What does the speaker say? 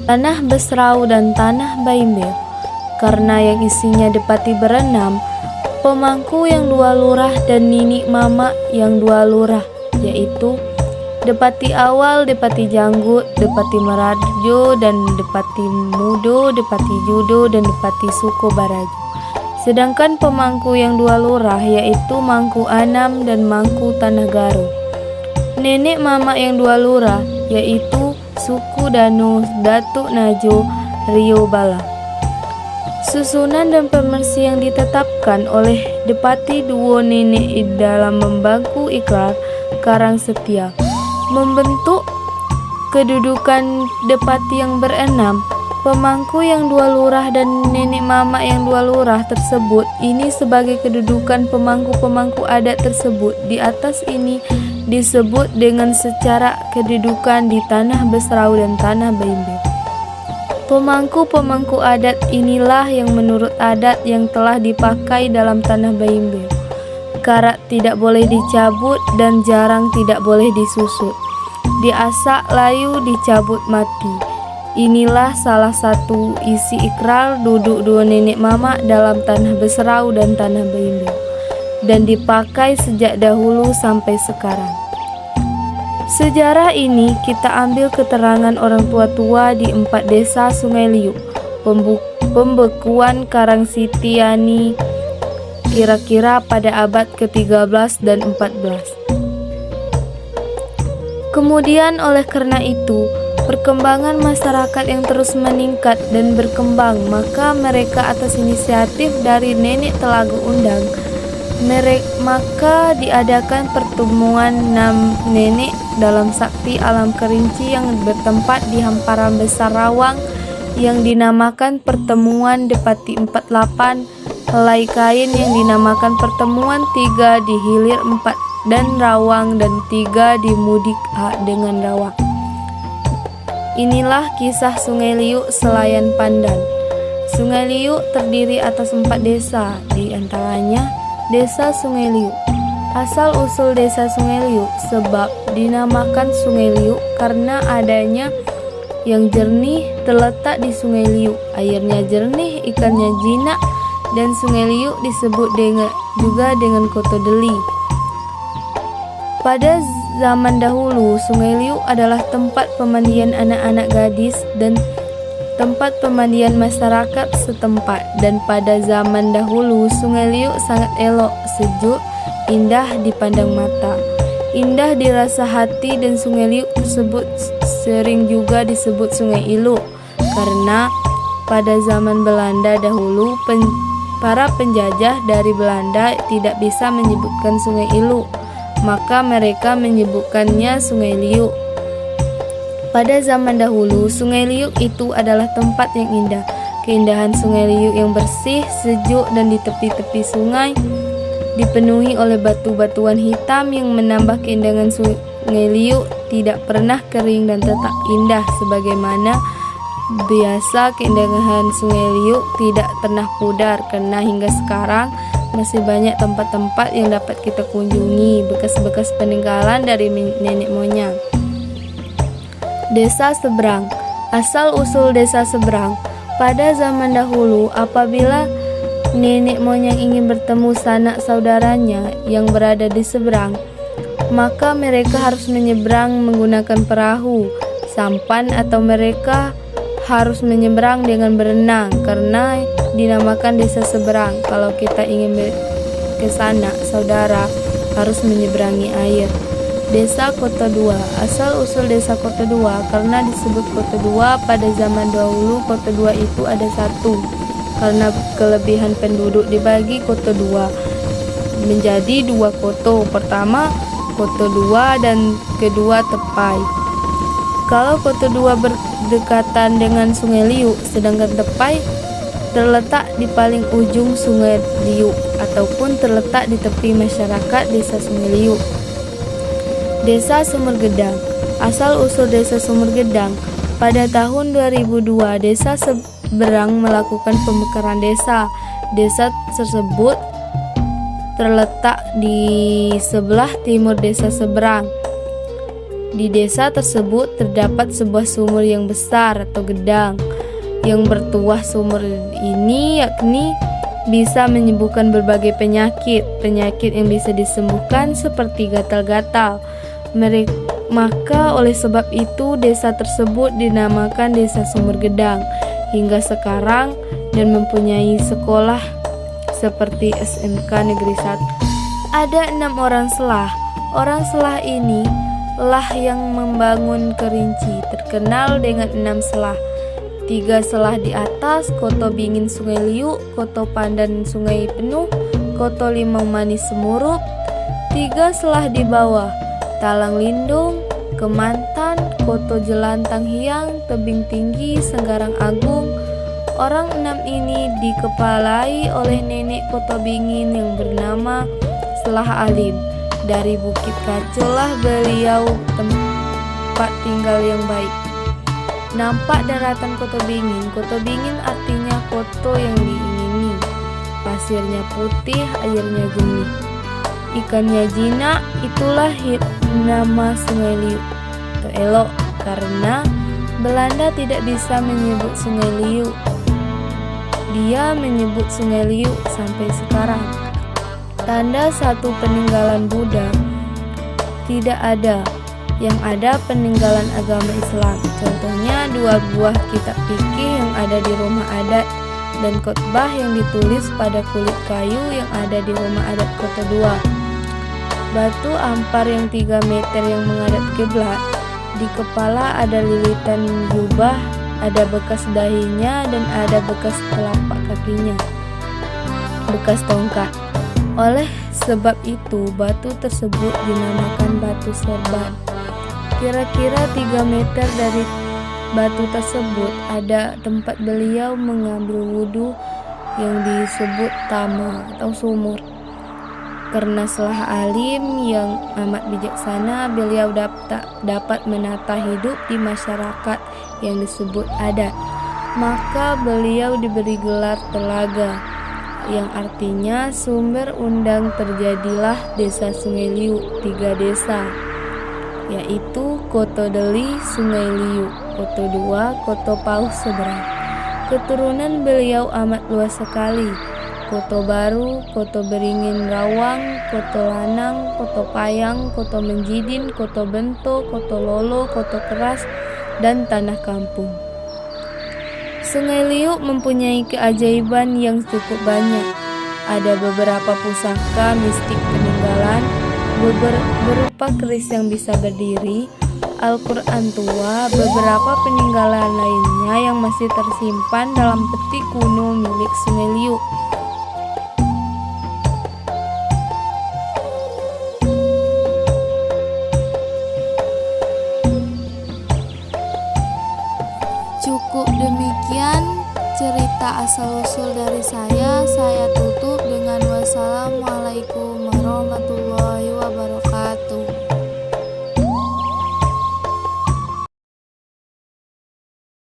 tanah Besrau dan tanah Baimbel, karena yang isinya depati berenam, pemangku yang 2 lurah dan nini mama yang 2 lurah, yaitu Depati Awal, Depati Janggut, Depati Merajo, dan Depati Mudo, Depati Judo, dan Depati Suko Barajo. Sedangkan pemangku yang 2 lurah yaitu Mangku Anam dan Mangku Tanah Garo. Nenek mama yang 2 lurah yaitu Suku Danu, Datuk Najo, Rio Bala. Susunan dan pemersi yang ditetapkan oleh Depati Duo Nenek dalam membangku ikrar Karang Setia membentuk kedudukan Depati yang berenam. Pemangku yang 2 lurah dan nenek mama yang 2 lurah tersebut ini sebagai kedudukan pemangku-pemangku adat tersebut. Di atas ini disebut dengan secara kedudukan di tanah Besrau dan tanah Baimbel. Pemangku-pemangku adat inilah yang menurut adat yang telah dipakai dalam tanah Baimbel. Karat tidak boleh dicabut dan jarang tidak boleh disusut. Diasak layu dicabut mati. Inilah salah satu isi ikrar duduk 2 nenek mama dalam tanah Besrau dan tanah Baimbel, dan dipakai sejak dahulu sampai sekarang. Sejarah ini kita ambil keterangan orang tua-tua di 4 desa Sungai Liuk, pembekuan Karangsitiani kira-kira pada abad ke-13 dan 14. Kemudian oleh karena itu, perkembangan masyarakat yang terus meningkat dan berkembang, maka mereka atas inisiatif dari Nenek Telaga Undang, maka diadakan pertemuan 6 nenek dalam sakti alam Kerinci yang bertempat di hamparan besar Rawang yang dinamakan pertemuan Depati 48, helai kain yang dinamakan pertemuan 3 di hilir 4 dan Rawang dan 3 di mudik dengan Rawang. Inilah kisah Sungai Liuk Selayan Pandan. Sungai Liuk terdiri atas 4 desa, di antaranya Desa Sungai Liuk. Asal-usul Desa Sungai Liuk sebab dinamakan Sungai Liuk karena adanya yang jernih terletak di Sungai Liuk. Airnya jernih, ikannya jinak, dan Sungai Liuk disebut juga dengan Koto Deli. Pada zaman dahulu, Sungai Liuk adalah tempat pemandian anak-anak gadis dan tempat pemandian masyarakat setempat. Dan pada zaman dahulu, Sungai Liuk sangat elok, sejuk, indah dipandang mata, indah dirasa hati, dan Sungai Liuk tersebut sering juga disebut Sungai Iluk karena pada zaman Belanda dahulu para penjajah dari Belanda tidak bisa menyebutkan Sungai Iluk, maka mereka menyebutkannya Sungai Liuk. Pada zaman dahulu, Sungai Liuk itu adalah tempat yang indah. Keindahan Sungai Liuk yang bersih, sejuk, dan di tepi-tepi sungai dipenuhi oleh batu-batuan hitam yang menambah keindahan Sungai Liuk tidak pernah kering dan tetap indah sebagaimana biasa. Keindahan Sungai Liuk tidak pernah pudar karena hingga sekarang masih banyak tempat-tempat yang dapat kita kunjungi, bekas-bekas peninggalan dari nenek moyang. Desa Seberang. Asal-usul Desa Seberang. Pada zaman dahulu, apabila nenek moyang ingin bertemu sanak saudaranya yang berada di seberang, maka mereka harus menyeberang menggunakan perahu, sampan, atau mereka harus menyeberang dengan berenang karena dinamakan Desa Seberang. Kalau kita ingin ke sana, saudara harus menyeberangi air. Desa Kota Dua. Asal-usul Desa Kota Dua karena disebut Kota Dua pada zaman dahulu. Kota Dua itu ada satu karena kelebihan penduduk dibagi Kota Dua menjadi 2 koto. Pertama Kota Dua dan kedua Tepai. Kalau Kota Dua berdekatan dengan Sungai Liuk, sedangkan Tepai terletak di paling ujung Sungai Liuk ataupun terletak di tepi masyarakat Desa Sungai Liuk. Desa Sumbergedang. Asal-usul Desa Sumbergedang. Pada tahun 2002, Desa Seberang melakukan pemekaran desa. Desa tersebut terletak di sebelah timur Desa Seberang. Di desa tersebut terdapat sebuah sumur yang besar atau gedang yang bertuah. Sumur ini yakni bisa menyembuhkan berbagai penyakit yang bisa disembuhkan seperti gatal-gatal. Maka oleh sebab itu desa tersebut dinamakan Desa Sumur Gedang hingga sekarang dan mempunyai sekolah seperti SMK Negeri 1. Ada 6 orang selah. Orang selah ini lah yang membangun Kerinci, terkenal dengan 6 selah. 3 selah di atas, Koto Bingin Sungai Liuk, Koto Pandan Sungai Penuh, Koto Limau Manis Semurup. 3 selah di bawah, Talang Lindung, Kemantan, Koto Jelantang Hiang, Tebing Tinggi, Senggarang Agung. Orang 6 ini dikepalai oleh nenek Koto Bingin yang bernama Selah Alim. Dari Bukit Kacolah beliau tempat tinggal yang baik. Nampak daratan Koto Bingin. Koto Bingin artinya koto yang diingini. Pasirnya putih, airnya jernih. Ikannya jinak, itulah nama Sungai Liuk. Elok karena Belanda tidak bisa menyebut Sungai Liuk. Dia menyebut Sungai Liuk sampai sekarang. Tanda satu peninggalan Buddha tidak ada. Yang ada peninggalan agama Islam. Contohnya 2 buah kitab fikih yang ada di rumah adat dan khotbah yang ditulis pada kulit kayu yang ada di rumah adat Kota 2. Batu ampar yang 3 meter yang menghadap kiblat. Di kepala ada lilitan jubah, ada bekas dahinya dan ada bekas telapak kakinya, bekas tongkat. Oleh sebab itu batu tersebut dinamakan batu serban. Kira-kira 3 meter dari batu tersebut ada tempat beliau mengambil wudhu yang disebut tama atau sumur. Karena Selah Alim yang amat bijaksana, beliau dapat menata hidup di masyarakat yang disebut adat. Maka beliau diberi gelar Telaga, yang artinya sumber undang. Terjadilah Desa Sungai Liuk, 3 desa, yaitu Koto Deli, Sungai Liuk, Koto 2, Koto Pauh seberang. Keturunan beliau amat luas sekali. Koto Baru, Koto Beringin Rawang, Koto Lanang, Koto Payang, Koto Menjidin, Koto Bento, Koto Lolo, Koto Keras, dan Tanah Kampung. Sungai Liuk mempunyai keajaiban yang cukup banyak. Ada beberapa pusaka mistik peninggalan berupa keris yang bisa berdiri, Al-Quran tua, beberapa peninggalan lainnya yang masih tersimpan dalam peti kuno milik Sungai Liuk. Cukup demikian cerita asal-usul dari saya tutup dengan wassalamualaikum warahmatullahi wabarakatuh.